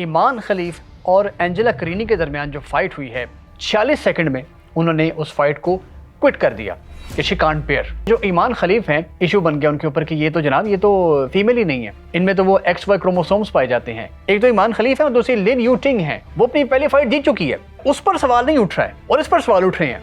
ईमान खलीफ और एंजेला करीनी के दरमियान जो फाइट हुई है 46 सेकंड में उन्होंने उस फाइट को क्विट कर दिया कि शी कांट पेयर। जो ईमान खलीफ हैं, इशू बन गया उनके ऊपर कि ये तो जनाब ये तो फीमेल ही नहीं है, इनमें तो वो XY क्रोमोसोम्स पाए जाते हैं। एक तो ईमान खलीफ है और दूसरी लिन यू टिंग है, वो अपनी पहली फाइट जीत चुकी है, उस पर सवाल नहीं उठ रहा है और इस पर सवाल उठ रहे हैं।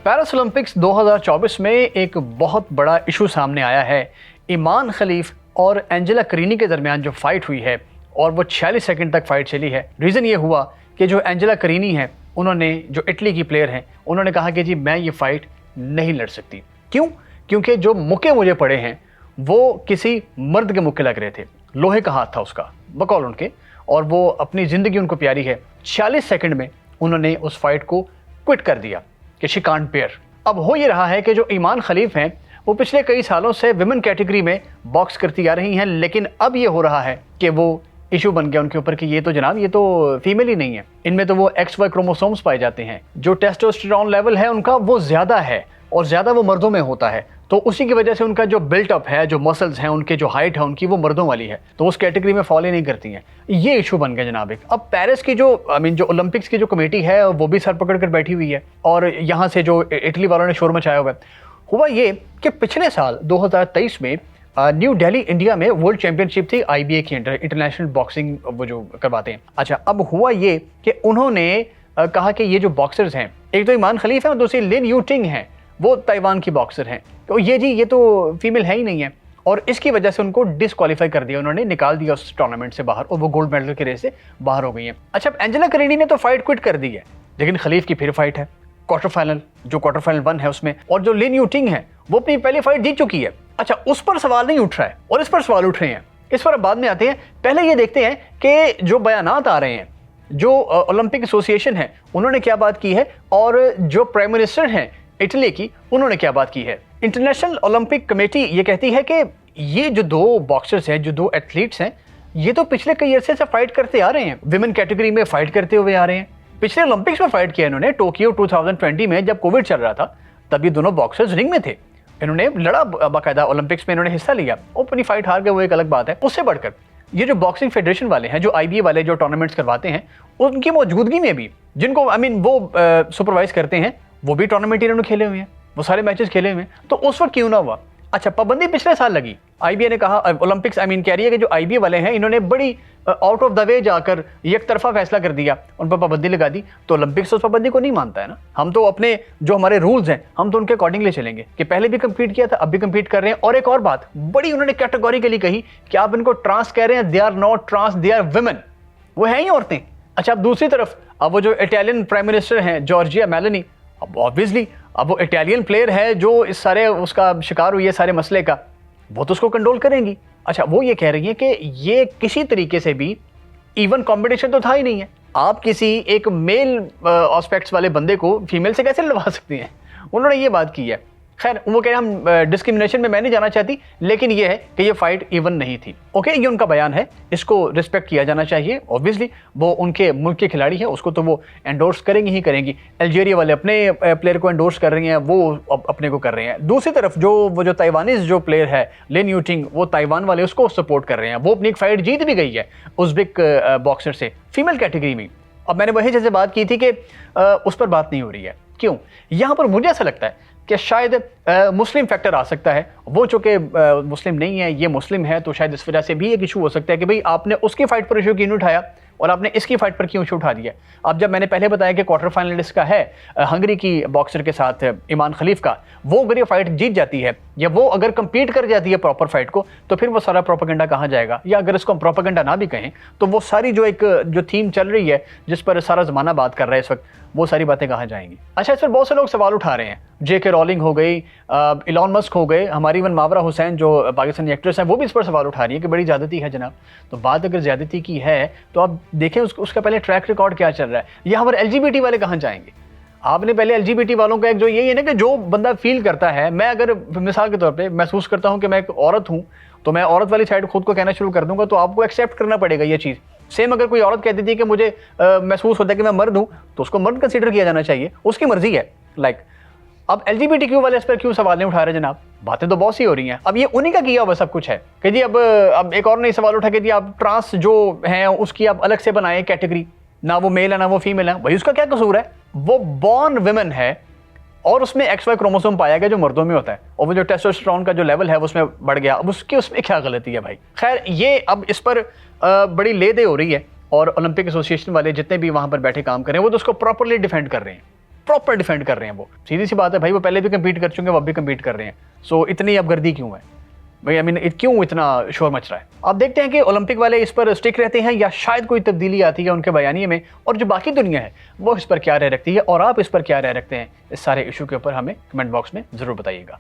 पेरिस ओलंपिक्स 2024 में एक बहुत बड़ा इशू सामने आया है। ईमान खलीफ और एंजेला करीनी के दरमियान जो फाइट हुई है और वो 46 सेकंड तक फाइट चली है। रीज़न ये हुआ कि जो एंजेला करीनी है, उन्होंने, जो इटली की प्लेयर हैं, उन्होंने कहा कि जी मैं ये फ़ाइट नहीं लड़ सकती। क्यों? क्योंकि जो मुक्के मुझे पड़े हैं वो किसी मर्द के मुक्के लग रहे थे, लोहे का हाथ था उसका बकौल उनके, और वो अपनी ज़िंदगी उनको प्यारी है। 46 सेकंड में उन्होंने उस फाइट को क्विट कर दिया कि शी कांट पेयर। अब हो ये रहा है कि जो ईमान खलीफ हैं वो पिछले कई सालों से विमेन कैटेगरी में बॉक्स करती आ रही हैं, लेकिन अब ये हो रहा है कि वो इशू बन गया उनके ऊपर कि ये तो जनाब ये तो फीमेल ही नहीं है, इनमें तो वो XY क्रोमोसोम्स पाए जाते हैं। जो टेस्टोस्टेरोन लेवल है उनका वो ज़्यादा है और ज़्यादा वो मर्दों में होता है, तो उसी की वजह से उनका जो बिल्टअप है, जो मसल्स हैं उनके, जो हाइट है उनकी, वो मर्दों वाली है, तो उस कैटेगरी में फॉलो नहीं करती हैं। ये इशू बन गया जनाब एक। अब पेरिस की जो जो ओलंपिक्स की जो कमेटी है वो भी सर पकड़ कर बैठी हुई है, और यहाँ से जो इटली वालों ने शोर मचाया हुआ है। हुआ ये कि पिछले साल 2023 में न्यू दिल्ली इंडिया में वर्ल्ड चैंपियनशिप थी IBA की, इंटरनेशनल बॉक्सिंग वो जो करवाते हैं। अच्छा, अब हुआ ये कि उन्होंने कहा कि ये जो बॉक्सर्स हैं, एक तो ईमान खलीफ है और दूसरी लिन यू टिंग है, वो ताइवान की बॉक्सर हैं, तो ये तो फीमेल है ही नहीं है, और इसकी वजह से उनको डिसक्वालीफाई कर दिया, उन्होंने निकाल दिया उस टूर्नामेंट से बाहर, और वो गोल्ड मेडल के रेस से बाहर हो गई हैं। अच्छा, एंजेला करीनी ने तो फाइट क्विट कर दी है, लेकिन खलीफ की फिर फाइट है क्वार्टर फाइनल, जो क्वार्टर फाइनल 1 है उसमें, और जो लिन यू टिंग है वो अपनी पहली फाइट जीत चुकी है। अच्छा, उस पर सवाल नहीं उठ रहा है और इस पर सवाल उठ रहे हैं। इस पर अब बाद में आते हैं। पहले ये देखते हैं कि जो बयानात आ रहे हैं, जो ओलंपिक एसोसिएशन है उन्होंने क्या बात की है, और जो प्राइम मिनिस्टर हैं इटली की, उन्होंने क्या बात की है। इंटरनेशनल ओलंपिक कमेटी ये कहती है कि ये जो दो बॉक्सर्स हैं, जो दो एथलीट्स हैं, ये तो पिछले कई अरसे से फाइट करते आ रहे हैं, विमेन कैटेगरी में फाइट करते हुए आ रहे हैं। पिछले ओलंपिक्स में फाइट किया इन्होंने, टोक्यो 2020 में, जब कोविड चल रहा था, तब ये दोनों बॉक्सर्स रिंग में थे, इन्होंने लड़ा बाकायदा, ओलंपिक्स में इन्होंने हिस्सा लिया। अपनी फाइट हार गए वो एक अलग बात है। उससे बढ़कर ये जो बॉक्सिंग फेडरेशन वाले हैं, जो IBA वाले जो टूर्नामेंट्स करवाते हैं, उनकी मौजूदगी में भी जिनको वो सुपरवाइज करते हैं, वो भी टूर्नामेंट इन्होंने खेले हुए हैं, वो सारे मैचेस खेले हुए हैं, तो उस वक्त क्यों ना हुआ। अच्छा, पाबंदी पिछले साल लगी, IBA ने कहा, ओलंपिक्स कह रही है कि जो IBA वाले हैं इन्होंने बड़ी आउट ऑफ द वे जाकर एक तरफा फैसला कर दिया, उन पर पाबंदी लगा दी, तो ओलंपिक्स उस पाबंदी को नहीं मानता है ना। हम तो अपने जो हमारे रूल्स हैं हम तो उनके अकॉर्डिंगली चलेंगे, कि पहले भी कम्पीट किया था, अब भी कम्पीट कर रहे हैं। और एक और बात बड़ी उन्होंने कैटेगोरिकली कही कि आप इनको ट्रांस कह रहे हैं, they are not trans, they are women, वो है ही औरतें। अच्छा, अब दूसरी तरफ अब वो जो इटालियन प्राइम मिनिस्टर हैं जॉर्जिया मेलोनी, अब ऑब्वियसली अब वो इटालियन प्लेयर है जो इस सारे उसका शिकार हुई है सारे मसले का, वो तो उसको कंट्रोल करेंगी। अच्छा, वो ये कह रही है कि ये किसी तरीके से भी इवन कॉम्पिटिशन तो था ही नहीं है, आप किसी एक मेल एस्पेक्ट्स वाले बंदे को फीमेल से कैसे लड़वा सकती हैं, उन्होंने ये बात की है। खैर, वो कह रहे हम डिस्क्रिमिनेशन में मैं नहीं जाना चाहती, लेकिन ये है कि ये फाइट इवन नहीं थी। ओके, ये उनका बयान है, इसको रिस्पेक्ट किया जाना चाहिए। ऑब्वियसली वो उनके मुल्क के खिलाड़ी हैं, उसको तो वो एंडोर्स करेंगी ही करेंगी। अल्जीरिया वाले अपने प्लेयर को एंडोर्स कर रही हैं, वो अपने को कर रहे हैं। दूसरी तरफ जो ताइवानीज जो प्लेयर है लिन यू टिंग, वो ताइवान वाले उसको सपोर्ट कर रहे हैं, वो अपनी एक फाइट जीत भी गई है उज़्बेक बॉक्सर से फीमेल कैटेगरी में। अब मैंने वही जैसे बात की थी कि उस पर बात नहीं हो रही है, क्यों? यहाँ पर मुझे ऐसा लगता है कि शायद मुस्लिम फैक्टर आ सकता है, वो चूँकि मुस्लिम नहीं है, ये मुस्लिम है, तो शायद इस वजह से भी एक इशू हो सकता है कि भाई आपने उसकी फाइट पर इशू क्यों नहीं उठाया और आपने इसकी फाइट पर क्यों इशू उठा दिया। अब जब मैंने पहले बताया कि क्वार्टर फाइनलिस्ट का है हंगरी की बॉक्सर के साथ ईमान खलीफ का, वो अगर ये फाइट जीत जाती है या वो अगर कंपीट कर जाती है प्रॉपर फाइट को, तो फिर वो सारा प्रोपेगेंडा कहाँ जाएगा, या अगर इसको हम प्रोपेगेंडा ना भी कहें तो वो सारी जो थीम चल रही है जिस पर सारा ज़माना बात कर रहा है इस वक्त, वो सारी बातें कहाँ जाएंगी। अच्छा, इस पर बहुत से लोग सवाल उठा रहे हैं, JK रॉलिंग हो गई, इलॉन मस्क हो गए, हमारी इवन मावरा हुसैन जो पाकिस्तानी एक्ट्रेस हैं, वो भी इस पर सवाल उठा रही है कि बड़ी ज़्यादती है जनाब। तो बात अगर ज़्यादती की है तो आप देखें उसका पहले ट्रैक रिकॉर्ड क्या चल रहा है। यहाँ पर LGBT वाले कहाँ जाएंगे? आपने पहले LGBT वालों का एक जो यही है ना कि जो बंदा फील करता है, मैं अगर मिसाल के तौर पे महसूस करता हूँ कि मैं एक औरत हूँ, तो मैं औरत वाली साइड खुद को कहना शुरू कर दूंगा, तो आपको एक्सेप्ट करना पड़ेगा ये चीज़। सेम अगर कोई औरत कहती थी कि मुझे महसूस होता है कि मैं मर्द हूँ, तो उसको मर्द कंसीडर किया जाना चाहिए, उसकी मर्जी है। अब LGBTQ वाले इस पर क्यों सवाल नहीं उठा रहे जनाब? बातें तो बहुत सी हो रही हैं। अब ये उन्हीं का किया हुआ सब कुछ है कि जी अब एक और नई सवाल उठा के जी आप ट्रांस जो हैं उसकी आप अलग से बनाए कैटेगरी, ना वो मेल है ना वो फीमेल है, भाई उसका क्या कसूर है? वो बॉर्न विमेन है और उसमें XY क्रोमोसोम पाया गया जो मर्दों में होता है, और वो जो टेस्टोस्टेरोन का जो लेवल है वो उसमें बढ़ गया, अब उसमें क्या गलती है भाई? खैर ये अब इस पर बड़ी ले दे हो रही है, और ओलंपिक एसोसिएशन वाले जितने भी वहाँ पर बैठे काम कर रहे हैं वो तो उसको प्रॉपरली डिफेंड कर रहे हैं, प्रॉपर डिफेंड कर रहे हैं। वो सीधी सी बात है भाई, वो पहले भी कम्पीट कर चुके हैं, वो अब भी कम्पीट कर रहे हैं। सो इतनी अब गर्दी क्यों है भाई? आई मीन क्यों इतना शोर मच रहा है? आप देखते हैं कि ओलंपिक वाले इस पर स्टिक रहते हैं या शायद कोई तब्दीली आती है उनके बयानिए में, और जो बाकी दुनिया है वो इस पर क्या राय रखती है, और आप इस पर क्या राय रखते हैं, इस सारे इशू के ऊपर हमें कमेंट बॉक्स में ज़रूर बताइएगा।